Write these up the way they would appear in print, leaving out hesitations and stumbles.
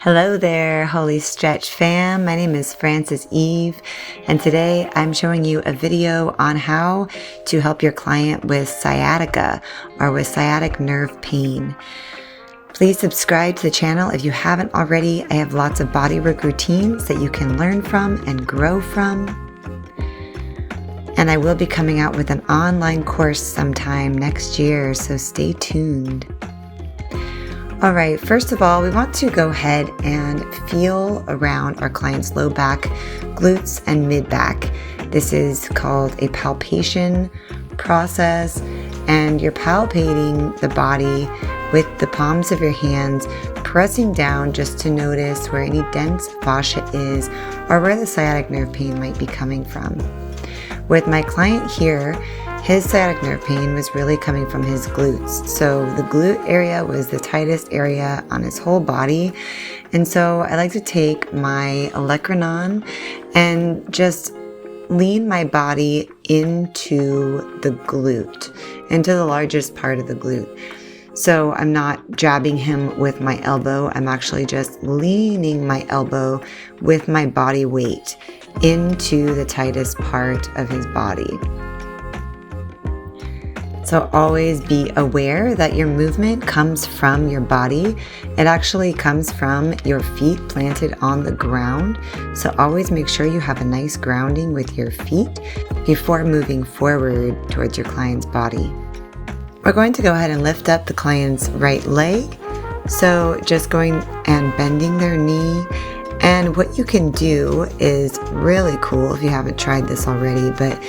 Hello there, Holistretch fam. My name is Frances Eve, and today I'm showing you a video on how to help your client with sciatica or with sciatic nerve pain. Please subscribe to the channel if you haven't already. I have lots of bodywork routines that you can learn from and grow from. And I will be coming out with an online course sometime next year, so stay tuned. All right, first of all, we want to go ahead and feel around our client's low back, glutes, and mid back. This is called a palpation process, and you're palpating the body with the palms of your hands, pressing down just to notice where any dense fascia is or where the sciatic nerve pain might be coming from. With my client here, his sciatic nerve pain was really coming from his glutes. So the glute area was the tightest area on his whole body. And so I like to take my olecranon and just lean my body into the glute, into the largest part of the glute. So I'm not jabbing him with my elbow. I'm actually just leaning my elbow with my body weight into the tightest part of his body. So always be aware that your movement comes from your body. It actually comes from your feet planted on the ground. So always make sure you have a nice grounding with your feet before moving forward towards your client's body. We're going to go ahead and lift up the client's right leg. So just going and bending their knee. And what you can do is really cool if you haven't tried this already, but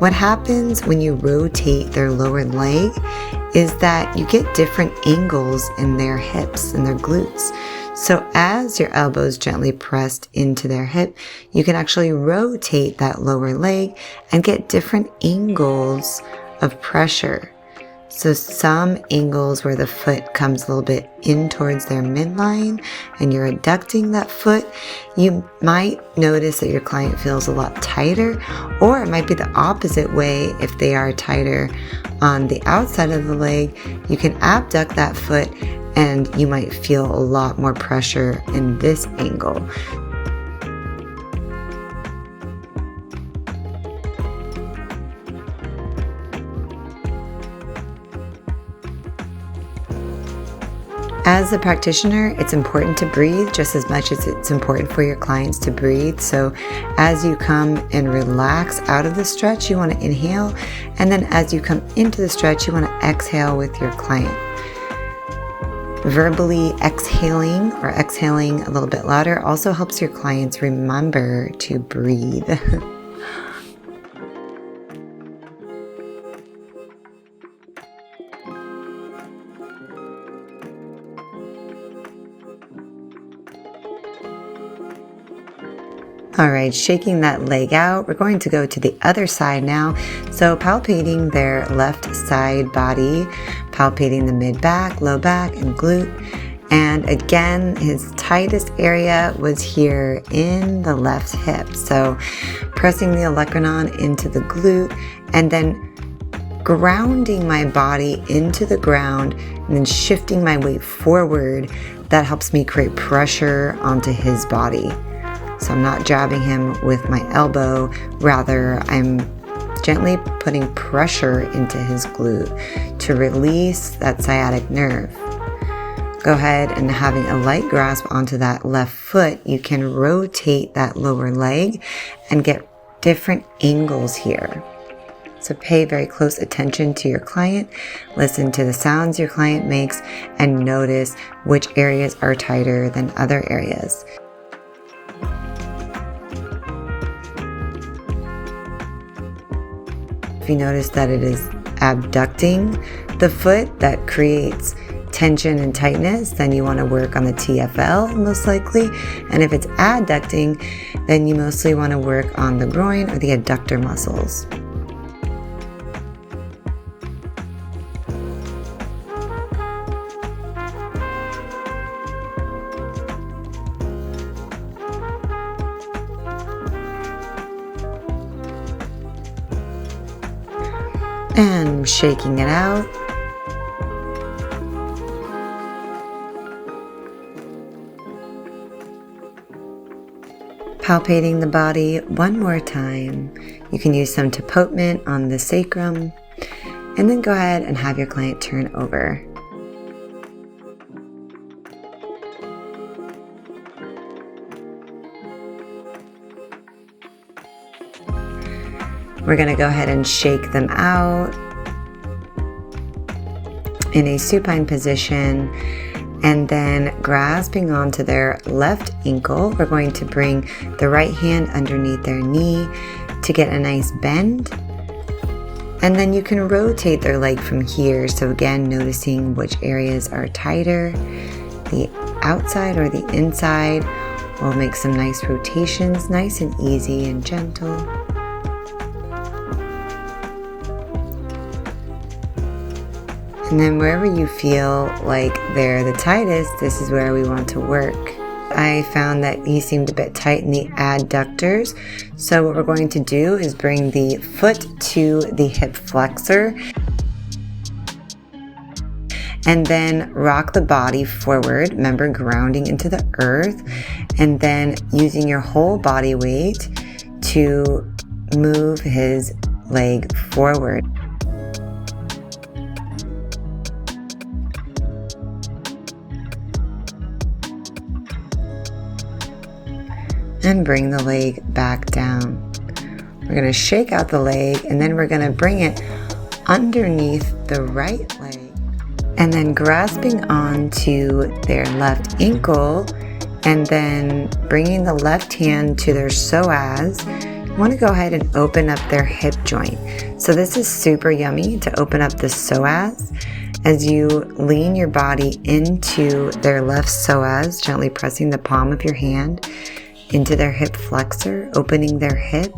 what happens when you rotate their lower leg is that you get different angles in their hips and their glutes. So as your elbows gently pressed into their hip, you can actually rotate that lower leg and get different angles of pressure. So some angles where the foot comes a little bit in towards their midline and you're adducting that foot, you might notice that your client feels a lot tighter, or it might be the opposite way. If they are tighter on the outside of the leg, you can abduct that foot and you might feel a lot more pressure in this angle. As a practitioner, it's important to breathe just as much as it's important for your clients to breathe. So as you come and relax out of the stretch, you want to inhale. And then as you come into the stretch, you want to exhale with your client. Verbally exhaling or exhaling a little bit louder also helps your clients remember to breathe. All right, shaking that leg out. We're going to go to the other side now. So palpating their left side body, palpating the mid back, low back, and glute. And again, his tightest area was here in the left hip. So pressing the olecranon into the glute and then grounding my body into the ground and then shifting my weight forward. That helps me create pressure onto his body. So I'm not jabbing him with my elbow, rather I'm gently putting pressure into his glute to release that sciatic nerve. Go ahead and having a light grasp onto that left foot, you can rotate that lower leg and get different angles here. So pay very close attention to your client, listen to the sounds your client makes, and notice which areas are tighter than other areas. If you notice that it is abducting the foot that creates tension and tightness, then you want to work on the TFL most likely. And if it's adducting, then you mostly want to work on the groin or the adductor muscles. And shaking it out. Palpating the body one more time. You can use some tapotement on the sacrum, and then go ahead and have your client turn over. We're going to go ahead and shake them out in a supine position, and then grasping onto their left ankle, we're going to bring the right hand underneath their knee to get a nice bend. And then you can rotate their leg from here. So again, noticing which areas are tighter, the outside or the inside. We'll make some nice rotations, nice and easy and gentle. And then wherever you feel like they're the tightest, this is where we want to work. I found that he seemed a bit tight in the adductors. So what we're going to do is bring the foot to the hip flexor and then rock the body forward. Remember, grounding into the earth, and then using your whole body weight to move his leg forward. And bring the leg back down. We're going to shake out the leg, and then we're going to bring it underneath the right leg, and then grasping onto their left ankle, and then bringing the left hand to their psoas. You want to go ahead and open up their hip joint. So this is super yummy to open up the psoas as you lean your body into their left psoas, gently pressing the palm of your hand into their hip flexor, opening their hip,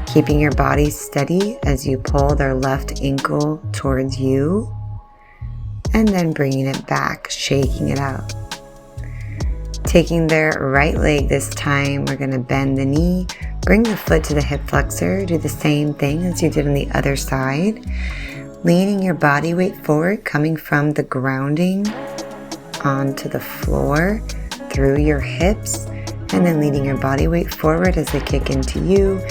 keeping your body steady as you pull their left ankle towards you, and then bringing it back, shaking it out. Taking their right leg this time, we're going to bend the knee, bring the foot to the hip flexor, do the same thing as you did on the other side, leaning your body weight forward, coming from the grounding onto the floor through your hips, and then leading your body weight forward as they kick into you,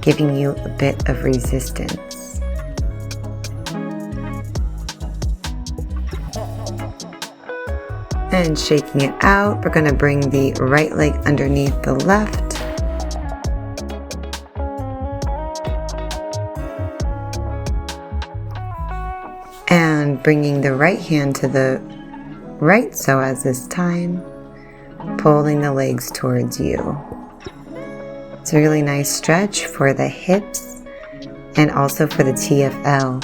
giving you a bit of resistance. And shaking it out, we're going to bring the right leg underneath the left. And bringing the right hand to the right psoas this time, pulling the legs towards you. It's a really nice stretch for the hips and also for the TFL.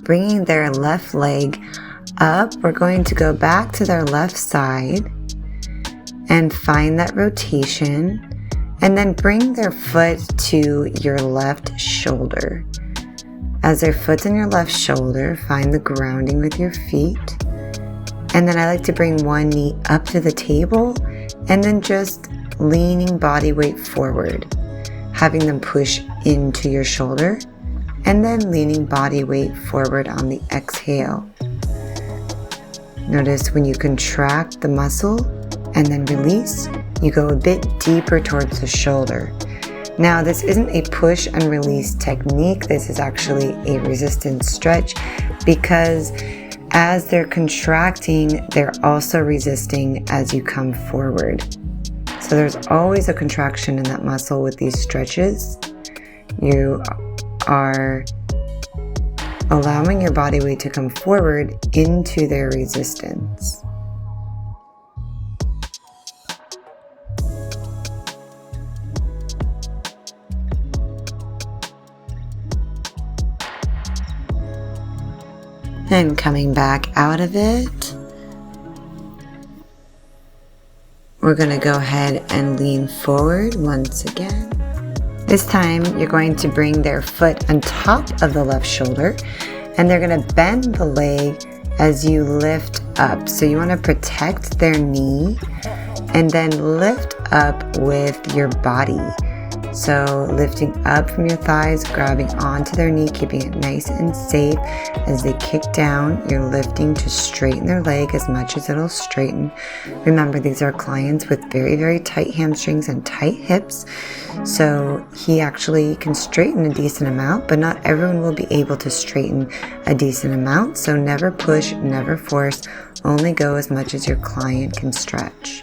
Bringing their left leg up, we're going to go back to their left side and find that rotation. And then bring their foot to your left shoulder. As their foot's on your left shoulder, find the grounding with your feet. And then I like to bring one knee up to the table, and then just leaning body weight forward, having them push into your shoulder, and then leaning body weight forward on the exhale. Notice when you contract the muscle and then release, you go a bit deeper towards the shoulder. Now, this isn't a push and release technique. This is actually a resistance stretch, because as they're contracting, they're also resisting as you come forward. So there's always a contraction in that muscle with these stretches. You are allowing your body weight to come forward into their resistance. And coming back out of it, we're going to go ahead and lean forward once again. This time you're going to bring their foot on top of the left shoulder, and they're going to bend the leg as you lift up. So you want to protect their knee and then lift up with your body. So lifting up from your thighs, grabbing onto their knee, keeping it nice and safe. As they kick down, you're lifting to straighten their leg as much as it'll straighten. Remember, these are clients with very, very tight hamstrings and tight hips. So he actually can straighten a decent amount, but not everyone will be able to straighten a decent amount. So never push, never force, only go as much as your client can stretch.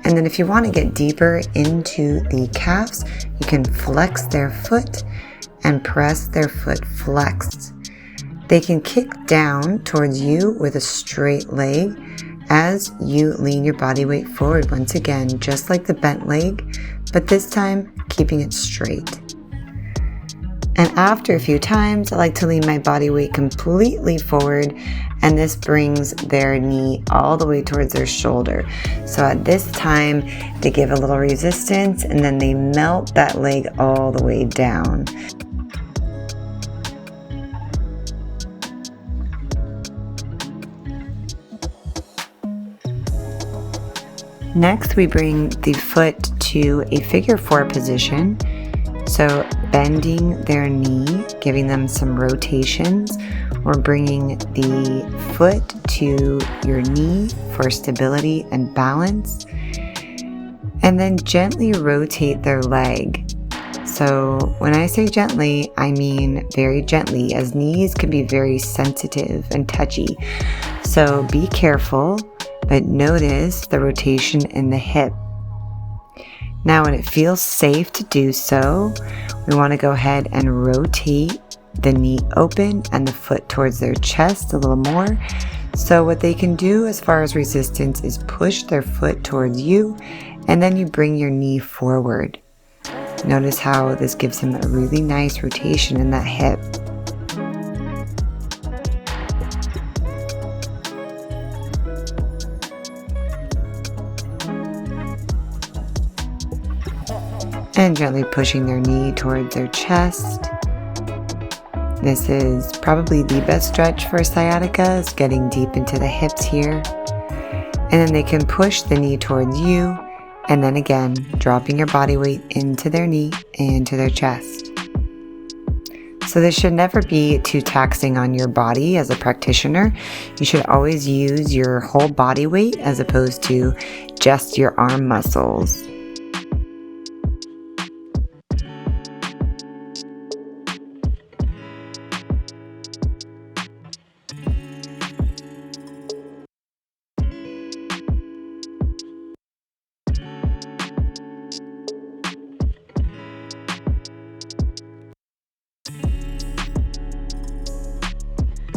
And then if you want to get deeper into the calves, you can flex their foot and press their foot flexed. They can kick down towards you with a straight leg as you lean your body weight forward once again, just like the bent leg, but this time keeping it straight. And after a few times, I like to lean my body weight completely forward, and this brings their knee all the way towards their shoulder. So at this time, they give a little resistance and then they melt that leg all the way down. Next, we bring the foot to a figure 4 position. So bending their knee, giving them some rotations, or bringing the foot to your knee for stability and balance. And then gently rotate their leg. So when I say gently, I mean very gently, as knees can be very sensitive and touchy. So be careful, but notice the rotation in the hip. Now, when it feels safe to do so, we want to go ahead and rotate the knee open and the foot towards their chest a little more. So what they can do as far as resistance is push their foot towards you, and then you bring your knee forward. Notice how this gives him a really nice rotation in that hip. And gently pushing their knee towards their chest. This is probably the best stretch for sciatica, is getting deep into the hips here. And then they can push the knee towards you, and then again, dropping your body weight into their knee and to their chest. So this should never be too taxing on your body as a practitioner. You should always use your whole body weight as opposed to just your arm muscles.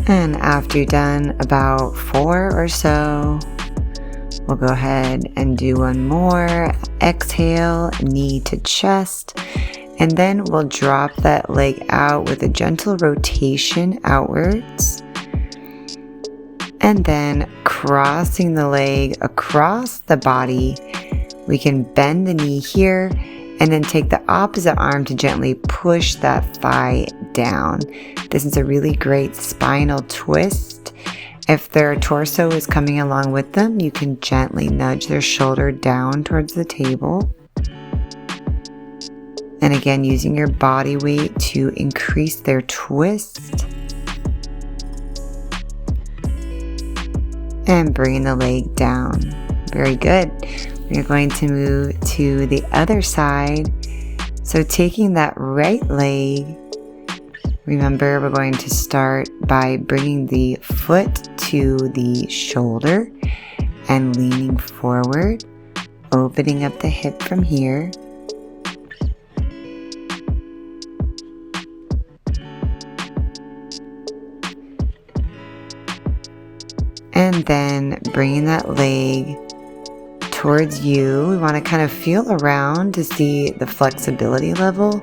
And after you're done about 4 or so, we'll go ahead and do one more. Exhale, knee to chest, and then we'll drop that leg out with a gentle rotation outwards. And then crossing the leg across the body, we can bend the knee here and then take the opposite arm to gently push that thigh down. This is a really great spinal twist. If their torso is coming along with them, you can gently nudge their shoulder down towards the table. And again, using your body weight to increase their twist. And bringing the leg down. Very good. We're going to move to the other side. So taking that right leg, remember we're going to start by bringing the foot to the shoulder and leaning forward, opening up the hip from here. And then bringing that leg towards you. We want to kind of feel around to see the flexibility level.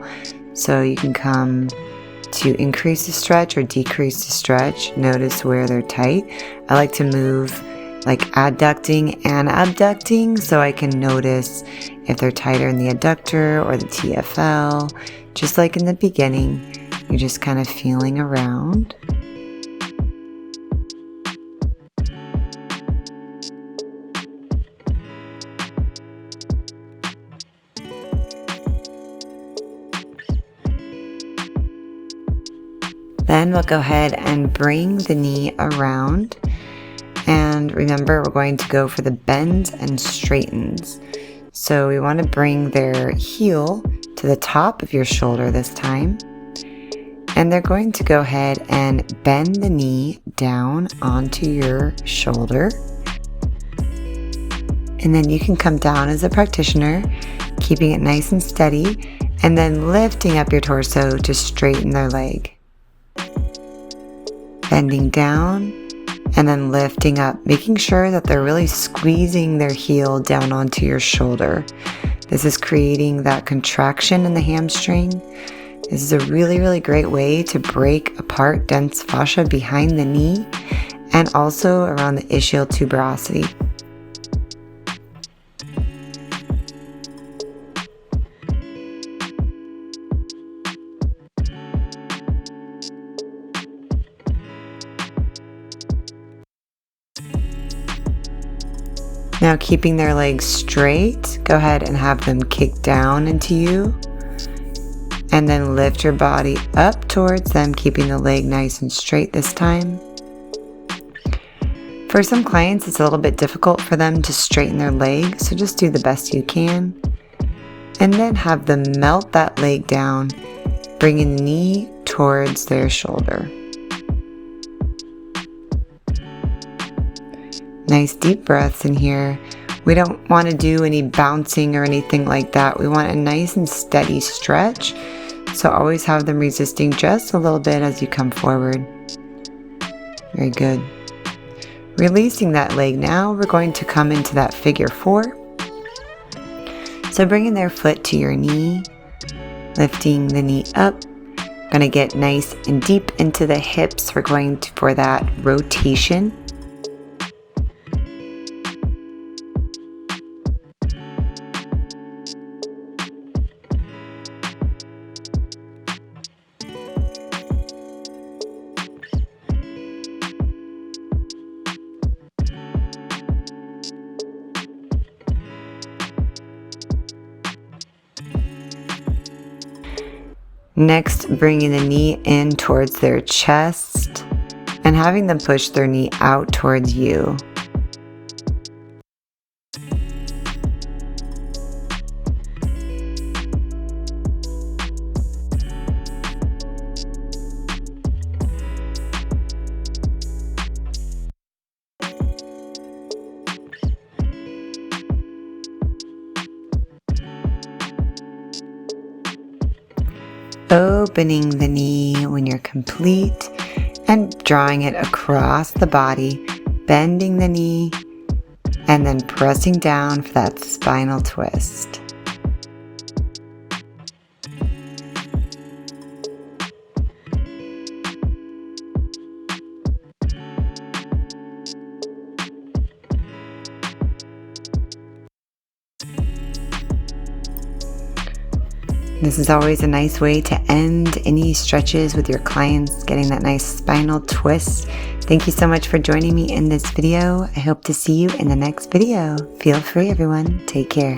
So you can come to increase the stretch or decrease the stretch. Notice where they're tight. I like to move like adducting and abducting so I can notice if they're tighter in the adductor or the TFL. Just like in the beginning, you're just kind of feeling around. Then we'll go ahead and bring the knee around. And remember, we're going to go for the bends and straightens. So we want to bring their heel to the top of your shoulder this time. And they're going to go ahead and bend the knee down onto your shoulder. And then you can come down as a practitioner, keeping it nice and steady, and then lifting up your torso to straighten their leg. Bending down and then lifting up, making sure that they're really squeezing their heel down onto your shoulder. This is creating that contraction in the hamstring. This is a really great way to break apart dense fascia behind the knee and also around the ischial tuberosity. Now, keeping their legs straight, go ahead and have them kick down into you. And then lift your body up towards them, keeping the leg nice and straight this time. For some clients, it's a little bit difficult for them to straighten their leg, so just do the best you can. And then have them melt that leg down, bringing the knee towards their shoulder. Nice deep breaths in here. We don't want to do any bouncing or anything like that. We want a nice and steady stretch. So always have them resisting just a little bit as you come forward. Very good. Releasing that leg now, we're going to come into that figure 4. So bringing their foot to your knee, lifting the knee up. Going to get nice and deep into the hips. We're going for that rotation. Next, bringing the knee in towards their chest and having them push their knee out towards you. Opening the knee when you're complete and drawing it across the body, bending the knee, and then pressing down for that spinal twist. This is always a nice way to end any stretches with your clients, getting that nice spinal twist. Thank you so much for joining me in this video. I hope to see you in the next video. Feel free, everyone. Take care.